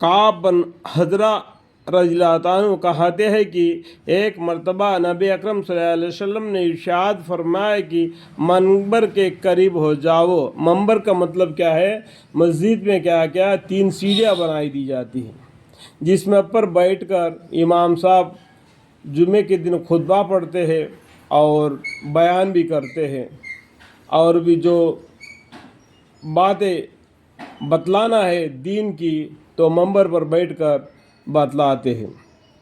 کعب بن حضرہ رضی اللہ عنہ کہتے ہیں کہ ایک مرتبہ نبی اکرم صلی اللہ علیہ وسلم نے ارشاد فرمایا کہ منبر کے قریب ہو جاؤ۔ منبر کا مطلب کیا ہے؟ مسجد میں کیا 3 سیڑھیاں بنائی دی جاتی ہیں جس میں پر بیٹھ کر امام صاحب جمعے کے دن خطبہ پڑھتے ہیں اور بیان بھی کرتے ہیں، اور بھی جو باتیں بتلانا ہے دین کی تو منبر پر بیٹھ کر بتلاتے ہیں۔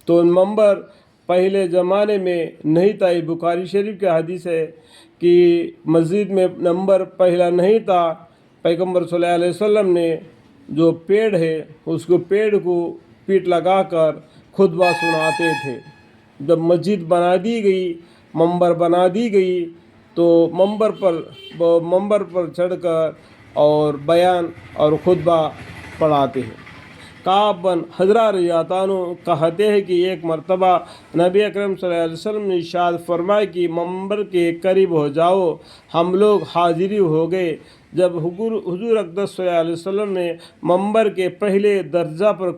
تو منبر پہلے زمانے میں نہیں تھا۔ یہ بخاری شریف کی حدیث ہے کہ مسجد میں منبر پہلا نہیں تھا۔ پیغمبر صلی اللہ علیہ وسلم نے جو پیڑ ہے اس کو پیڑ کو پیٹ لگا کر خطبہ سناتے تھے۔ جب مسجد بنا دی گئی، منبر بنا دی گئی تو منبر پر چڑھ کر اور بیان اور خطبہ پڑھاتے ہیں۔ کعب بن حضرہ رضی اللہ عنہ کہتے ہیں کہ ایک مرتبہ نبی اکرم صلی اللہ علیہ وسلم نے ارشاد فرمایا کہ منبر کے قریب ہو جاؤ۔ ہم لوگ حاضری ہو گئے۔ جب حضور اقدس صلی اللہ علیہ وسلم نے منبر کے پہلے درجہ پر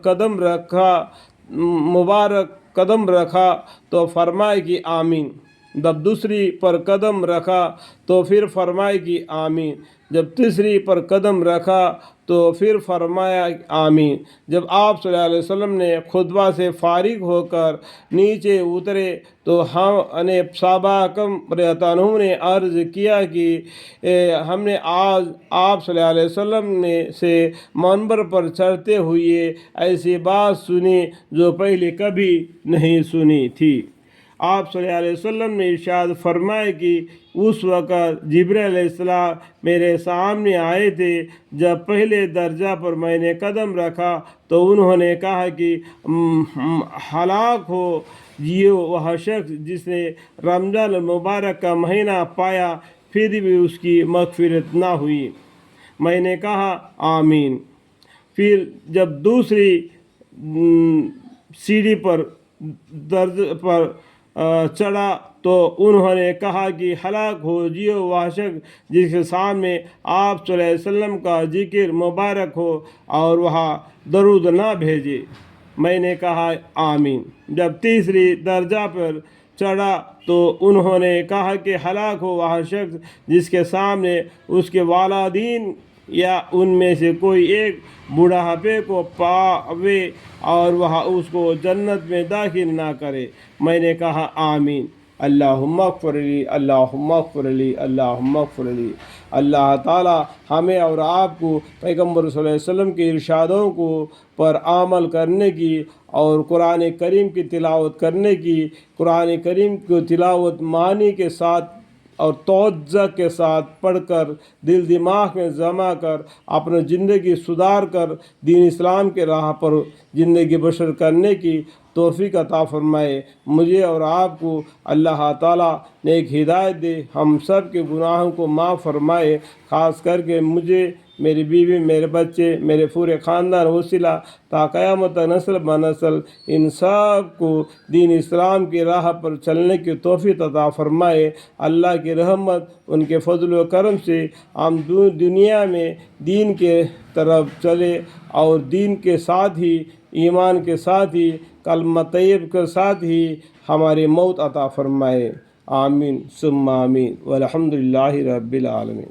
مبارک قدم رکھا تو فرمایا کہ آمین۔ جب دوسری پر قدم رکھا تو پھر فرمایا کہ آمین۔ جب تیسری پر قدم رکھا تو پھر فرمایا آمین۔ جب آپ صلی اللہ علیہ وسلم نے خطبہ سے فارغ ہو کر نیچے اترے تو صحابہ اکرام رضی اللہ عنہم نے عرض کیا کہ ہم نے آج آپ صلی اللہ علیہ وسلم سے منبر پر چڑھتے ہوئے ایسی بات سنی جو پہلے کبھی نہیں سنی تھی۔ آپ صلی اللہ علیہ وسلم نے ارشاد فرمایا کہ اس وقت جبرائیل علیہ السلام میرے سامنے آئے تھے۔ جب پہلے درجہ پر میں نے قدم رکھا تو انہوں نے کہا کہ ہلاک ہو وہ شخص جس نے رمضان المبارک کا مہینہ پایا پھر بھی اس کی مغفرت نہ ہوئی۔ میں نے کہا آمین۔ پھر جب دوسری سیڑھی پر چڑھا تو انہوں نے کہا کہ ہلاک ہو وہ شخص جس کے سامنے آپ صلی اللہ علیہ وسلم کا ذکر مبارک ہو اور وہاں درود نہ بھیجے۔ میں نے کہا آمین۔ جب تیسری درجہ پر چڑھا تو انہوں نے کہا کہ ہلاک ہو وہ شخص جس کے سامنے اس کے والدین یا ان میں سے کوئی ایک بڑھاپے کو پاوے اور وہاں اس کو جنت میں داخل نہ کرے۔ میں نے کہا آمین۔ اللہم اغفر لی، اللہم اغفر لی، اللہم اغفر لی۔ اللہ تعالی ہمیں اور آپ کو پیغمبر صلی اللہ علیہ وسلم کے ارشادوں پر عمل کرنے کی اور قرآن کریم کی تلاوت کرنے کی، قرآن کریم کی تلاوت معنی کے ساتھ اور توجہ کے ساتھ پڑھ کر دل دماغ میں جمع کر اپنے زندگی سدھار کر دین اسلام کے راہ پر زندگی بسر کرنے کی توفیق عطا فرمائے۔ مجھے اور آپ کو اللہ تعالیٰ نیک ہدایت دے، ہم سب کے گناہوں کو معاف فرمائے، خاص کر کے مجھے، میری بیوی، میرے بچے، میرے پورے خاندان وسیلہ تا قیامت نسل بنسل ان سب کو دین اسلام کی راہ پر چلنے کی توفیق عطا فرمائے۔ اللہ کی رحمت، ان کے فضل و کرم سے ہم دنیا میں دین کے طرف چلے اور دین کے ساتھ ہی، ایمان کے ساتھ ہی، کلمہ طیب کے ساتھ ہی ہماری موت عطا فرمائے۔ آمین ثم آمین والحمد للہ رب العالمین۔